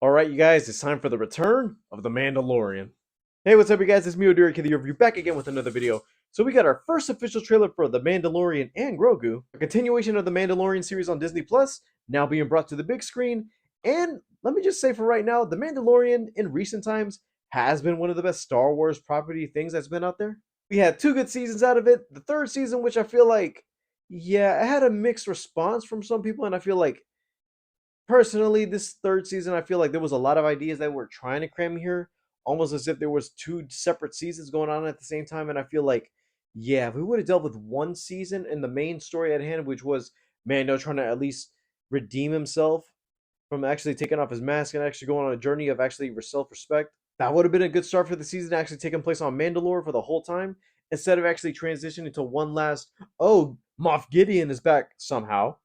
All right, you guys, it's time for the return of the Mandalorian. Hey, what's up, you guys? It's me, Odiri, the review, back again with another video. So we got our first official trailer for The Mandalorian and Grogu, a continuation of the Mandalorian series on Disney Plus, now being brought to the big screen. And let me just say for right now, The Mandalorian in recent times has been one of the best Star Wars property things that's been out there. We had two good seasons out of it. The third season, which I feel like, yeah, it had a mixed response from some people, and I feel like personally, this third season, I feel like there was a lot of ideas that we're trying to cram here, almost as if there was two separate seasons going on at the same time. And I feel like, yeah, if we would have dealt with one season and the main story at hand, which was Mando trying to at least redeem himself from actually taking off his mask and actually going on a journey of actually self-respect, that would have been a good start for the season actually taking place on Mandalore for the whole time, instead of actually transitioning to one last, oh, Moff Gideon is back somehow.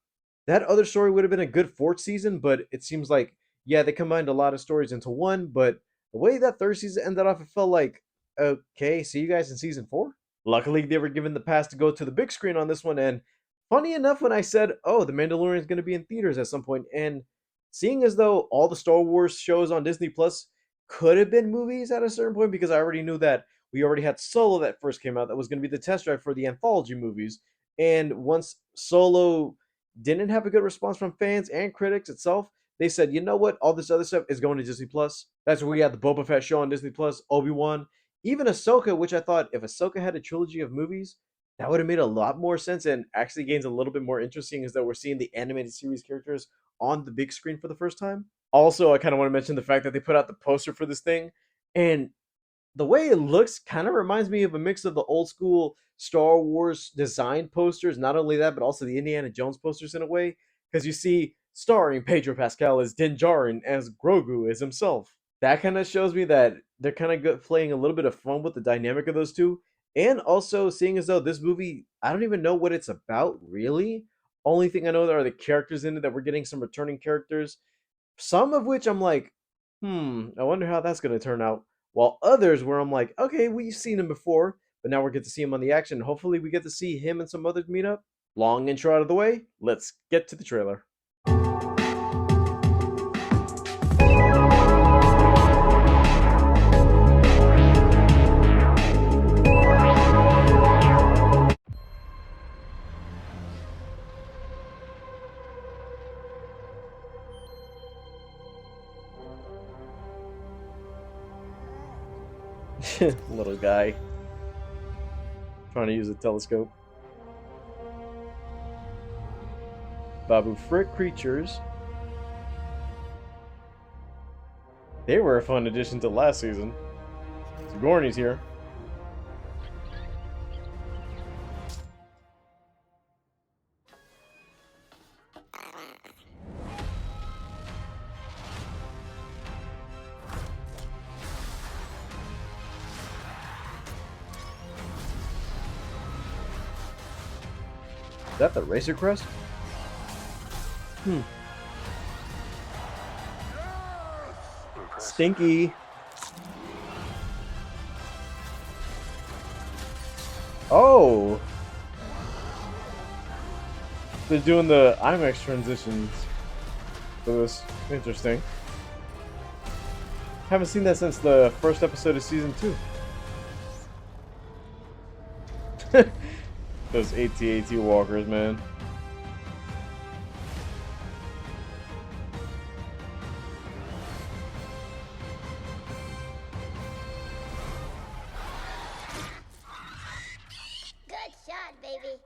That other story would have been a good fourth season, but it seems like, yeah, they combined a lot of stories into one. But the way that third season ended off, it felt like, okay, see you guys in season four. Luckily, they were given the pass to go to the big screen on this one. And funny enough, when I said, oh, The Mandalorian is going to be in theaters at some point, and seeing as though all the Star Wars shows on Disney Plus could have been movies at a certain point, because I already knew that we already had Solo that first came out that was going to be the test drive for the anthology movies. And once Solo didn't have a good response from fans and critics itself, they said, you know what? All this other stuff is going to Disney Plus. That's where we had the Boba Fett show on Disney Plus, Obi-Wan, even Ahsoka, which I thought if Ahsoka had a trilogy of movies, that would have made a lot more sense and actually gains a little bit more interesting as though we're seeing the animated series characters on the big screen for the first time. Also, I kind of want to mention the fact that they put out the poster for this thing, and the way it looks kind of reminds me of a mix of the old school Star Wars design posters. Not only that, but also the Indiana Jones posters in a way, because you see starring Pedro Pascal as Din Djarin as Grogu as himself. That kind of shows me that they're kind of playing a little bit of fun with the dynamic of those two, and also seeing as though this movie, I don't even know what it's about really. Only thing I know are the characters in it, that we're getting some returning characters, some of which I'm like, I wonder how that's going to turn out. While others where I'm like, okay, we've seen him before, but now we get to see him on the action. Hopefully, we get to see him and some others meet up. Long intro out of the way, let's get to the trailer. Little guy trying to use a telescope. Babu Frick creatures. They were a fun addition to last season. Sigourney's here. Is that the Racer Crest? Hmm. Stinky. Oh, they're doing the IMAX transitions for this. Interesting. Haven't seen that since the first episode of season 2. Those AT-AT walkers, man. Good shot, baby.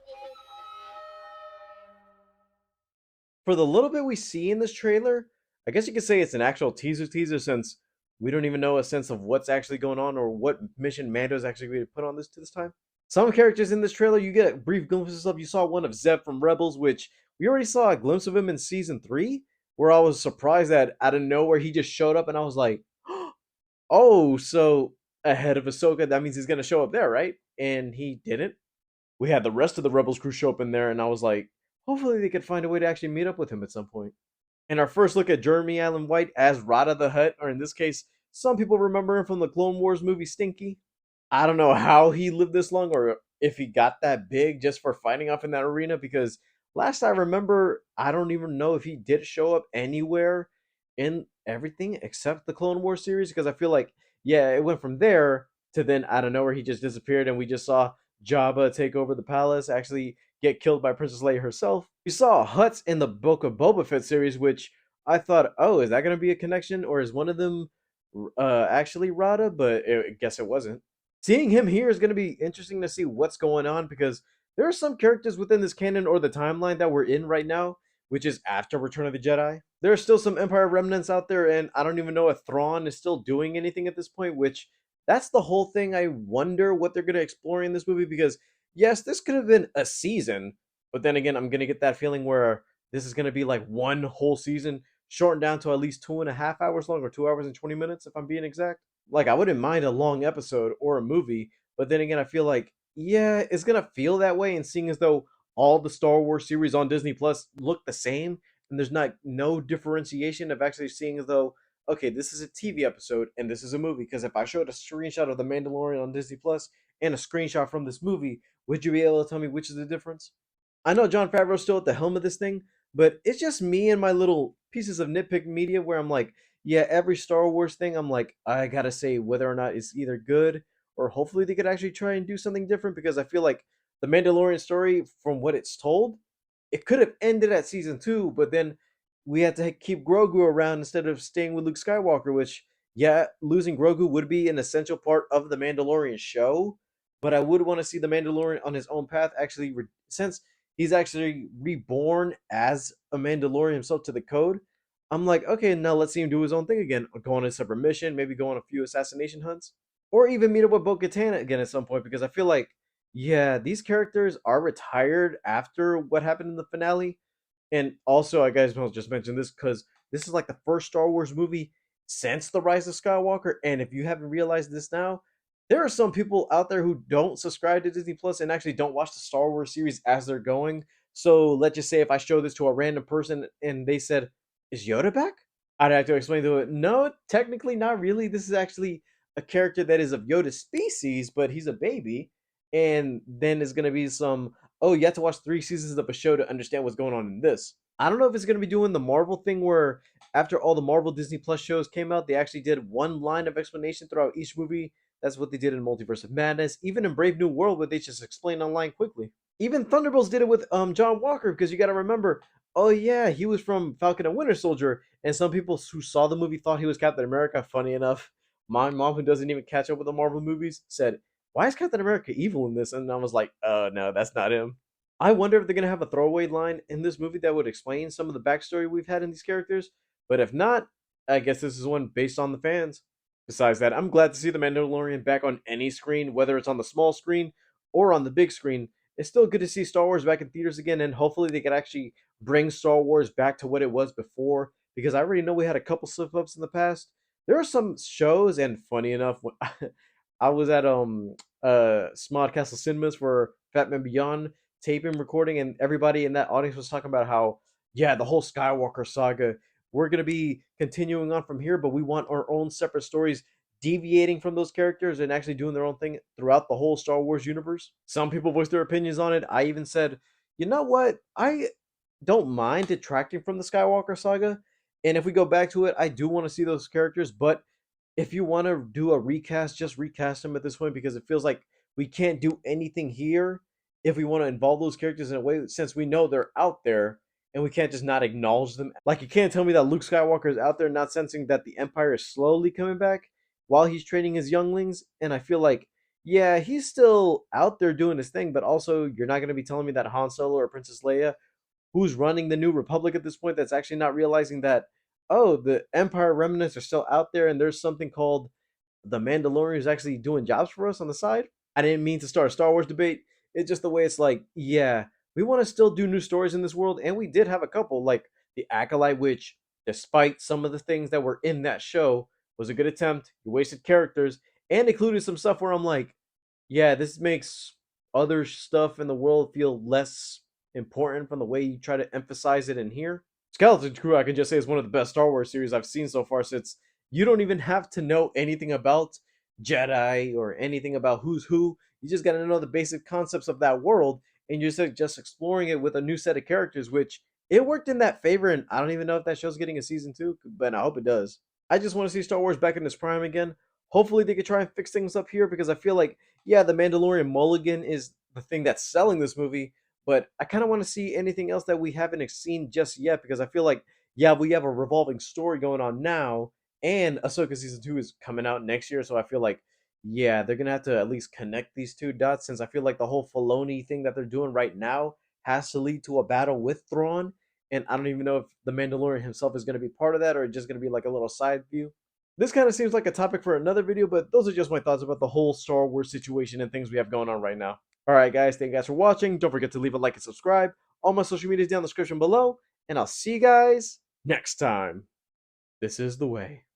For the little bit we see in this trailer, I guess you could say it's an actual teaser since we don't even know a sense of what's actually going on or what mission Mando's actually going to put on this time. Some characters in this trailer you get brief glimpses of. You saw one of Zeb from Rebels, which we already saw a glimpse of him in season 3, where I was surprised that out of nowhere he just showed up and I was like, oh, so ahead of Ahsoka, that means he's going to show up there, right? And he didn't. We had the rest of the Rebels crew show up in there, and I was like, hopefully they could find a way to actually meet up with him at some point. And our first look at Jeremy Allen White as Rada the Hutt, or in this case, some people remember him from the Clone Wars movie Stinky. I don't know how he lived this long or if he got that big just for fighting off in that arena, because last I remember, I don't even know if he did show up anywhere in everything except the Clone Wars series because I feel like yeah, it went from there to then out of nowhere he just disappeared and we just saw Jabba take over the palace, actually get killed by Princess Leia herself. We saw Hutts in the Book of Boba Fett series, which I thought, oh, is that going to be a connection, or is one of them actually Rada? But I guess it wasn't. Seeing him here is going to be interesting to see what's going on because there are some characters within this canon or the timeline that we're in right now, which is after Return of the Jedi. There are still some Empire remnants out there, and I don't even know if Thrawn is still doing anything at this point, which that's the whole thing. I wonder what they're going to explore in this movie because, yes, this could have been a season, but then again, I'm going to get that feeling where this is going to be like one whole season shortened down to at least 2.5 hours long or 2 hours and 20 minutes, if I'm being exact. Like, I wouldn't mind a long episode or a movie, but then again, I feel like, yeah, it's going to feel that way. And seeing as though all the Star Wars series on Disney Plus look the same, and there's not no differentiation of actually seeing as though okay, this is a TV episode and this is a movie. Because if I showed a screenshot of The Mandalorian on Disney Plus and a screenshot from this movie, would you be able to tell me which is the difference? I know John Favreau's still at the helm of this thing, but it's just me and my little pieces of nitpick media where I'm like, yeah, every Star Wars thing, I'm like, I gotta say whether or not it's either good or hopefully they could actually try and do something different because I feel like the Mandalorian story, from what it's told, it could have ended at season 2, but then we had to keep Grogu around instead of staying with Luke Skywalker, which, yeah, losing Grogu would be an essential part of the Mandalorian show, but I would want to see the Mandalorian on his own path actually, since he's actually reborn as a Mandalorian himself to the code. I'm like, okay, now let's see him do his own thing again. Go on a separate mission, maybe go on a few assassination hunts, or even meet up with Bo Katan again at some point because I feel like yeah, these characters are retired after what happened in the finale. And also, I guys will just mention this because this is like the first Star Wars movie since The Rise of Skywalker. And if you haven't realized this now, there are some people out there who don't subscribe to Disney Plus and actually don't watch the Star Wars series as they're going. So let's just say if I show this to a random person and they said, "Is Yoda back?" I'd have to explain to it, no, technically not really. This is actually a character that is of Yoda's species, but he's a baby. And then there's gonna be some, oh, you have to watch 3 seasons of a show to understand what's going on in this. I don't know if it's gonna be doing the Marvel thing where after all the Marvel Disney Plus shows came out, they actually did one line of explanation throughout each movie. That's what they did in Multiverse of Madness, even in Brave New World, where they just explain online quickly. Even Thunderbolts did it with John Walker, because you got to remember, oh yeah, he was from Falcon and Winter Soldier, and some people who saw the movie thought he was Captain America. Funny enough, my mom, who doesn't even catch up with the Marvel movies, said, "Why is Captain America evil in this?" And I was like, no, that's not him." I wonder if they're gonna have a throwaway line in this movie that would explain some of the backstory we've had in these characters. But if not, I guess this is one based on the fans. Besides that, I'm glad to see the Mandalorian back on any screen, whether it's on the small screen or on the big screen. It's still good to see Star Wars back in theaters again, and hopefully they could actually bring Star Wars back to what it was before. Because I already know we had a couple slip ups in the past. There are some shows, and funny enough, when I was at Smod Castle Cinemas for Fat Man Beyond taping recording, and everybody in that audience was talking about how yeah, the whole Skywalker saga, we're gonna be continuing on from here, but we want our own separate stories deviating from those characters and actually doing their own thing throughout the whole Star Wars universe. Some people voiced their opinions on it. I even said, you know what? I don't mind detracting from the Skywalker saga. And if we go back to it, I do want to see those characters. But if you want to do a recast, just recast them at this point because it feels like we can't do anything here if we want to involve those characters in a way since we know they're out there and we can't just not acknowledge them. Like you can't tell me that Luke Skywalker is out there not sensing that the Empire is slowly coming back while he's training his younglings. And I feel like, yeah, he's still out there doing his thing, but also you're not going to be telling me that Han Solo or Princess Leia, who's running the New Republic at this point, that's actually not realizing that, oh, the Empire remnants are still out there and there's something called the Mandalorian is actually doing jobs for us on the side. I didn't mean to start a Star Wars debate. It's just the way it's like, yeah, we want to still do new stories in this world, and we did have a couple, like the Acolyte, which, despite some of the things that were in that show, was a good attempt. You wasted characters and included some stuff where I'm like, yeah, this makes other stuff in the world feel less important from the way you try to emphasize it in here. Skeleton Crew, I can just say, is one of the best Star Wars series I've seen so far since you don't even have to know anything about Jedi or anything about who's who. You just got to know the basic concepts of that world, and you're just exploring it with a new set of characters, which it worked in that favor, and I don't even know if that show's getting a season 2, but I hope it does. I just want to see Star Wars back in its prime again. Hopefully, they could try and fix things up here because I feel like, yeah, the Mandalorian Mulligan is the thing that's selling this movie, but I kind of want to see anything else that we haven't seen just yet because I feel like, yeah, we have a revolving story going on now, and Ahsoka season 2 is coming out next year, so I feel like, yeah, they're gonna have to at least connect these two dots since I feel like the whole Filoni thing that they're doing right now has to lead to a battle with Thrawn, and I don't even know if the Mandalorian himself is going to be part of that or just going to be like a little side view. This kind of seems like a topic for another video, but those are just my thoughts about the whole Star Wars situation and things we have going on right now. All right, guys, thank you guys for watching. Don't forget to leave a like and subscribe. All my social media is down in the description below, and I'll see you guys next time. This is the way.